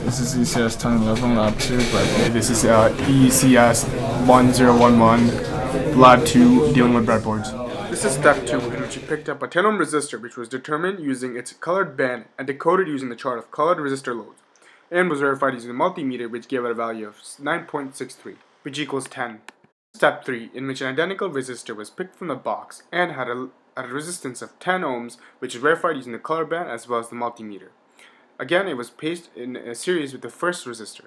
This is ECS 1011 Lab 2. This is EECS 1011 Lab 2 dealing with breadboards. This is step 2, in which you picked up a 10 ohm resistor which was determined using its colored band and decoded using the chart of colored resistor loads, and was verified using a multimeter which gave it a value of 9.63, which equals 10. Step 3, in which an identical resistor was picked from the box and had a resistance of 10 ohms, which is verified using the color band as well as the multimeter. Again, it was placed in a series with the first resistor.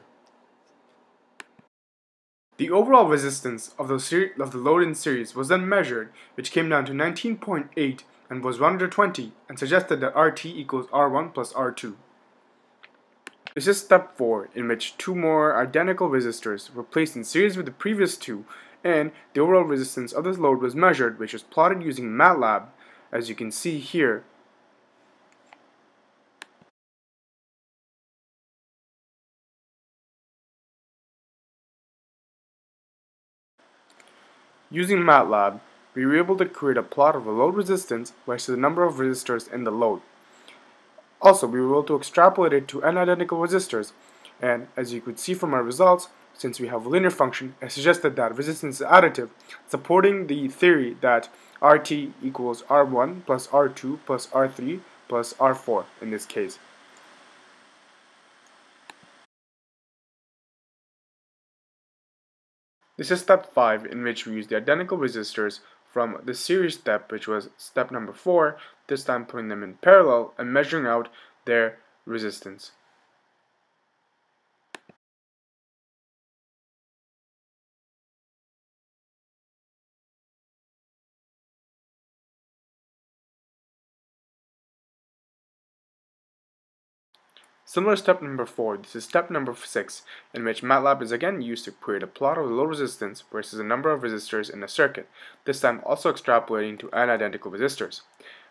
The overall resistance of the load in series was then measured, which came down to 19.8 and was 120, and suggested that RT equals R1 plus R2. This is step 4, in which two more identical resistors were placed in series with the previous two, and the overall resistance of this load was measured, which was plotted using MATLAB, as you can see here. Using MATLAB, we were able to create a plot of the load resistance versus the number of resistors in the load. Also, we were able to extrapolate it to n identical resistors, and as you could see from our results, since we have a linear function, it suggested that resistance is additive, supporting the theory that RT equals R1 plus R2 plus R3 plus R4 in this case. This is step 5, in which we use the identical resistors from the series step, which was step number 4, this time putting them in parallel and measuring out their resistance. Similar step number 4, this is step number 6, in which MATLAB is again used to create a plot of the load resistance versus the number of resistors in a circuit, this time also extrapolating to n identical resistors.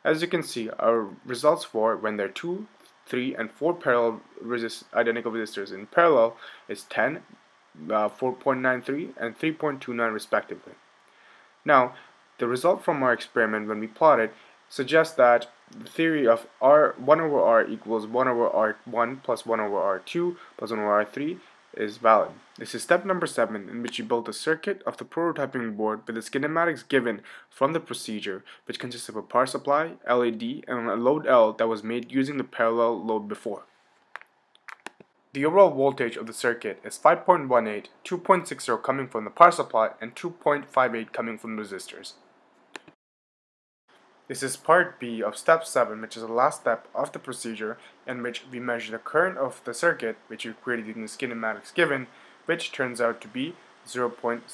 As you can see, our results for when there are 2, 3, and 4 parallel identical resistors in parallel is 10, 4.93, and 3.29 respectively. Now, the result from our experiment when we plot it suggests that the theory of R1 over R equals 1 over R1 plus 1 over R2 plus 1 over R3 is valid. This is step number 7, in which you built a circuit of the prototyping board with the schematics given from the procedure, which consists of a power supply, LED, and a load L that was made using the parallel load before. The overall voltage of the circuit is 5.18, 2.60 coming from the power supply, and 2.58 coming from the resistors. This is part B of step 7, which is the last step of the procedure, in which we measure the current of the circuit, which we created using the schematics given, which turns out to be 0.78.